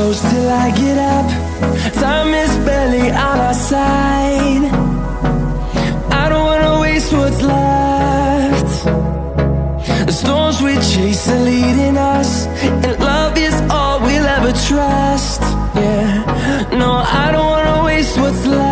close till I get up. Time is barely on our side. I don't wanna waste what's left. The storms we chase are leading us, and love is all we'll ever trust. Yeah, no, I don't wanna waste what's left.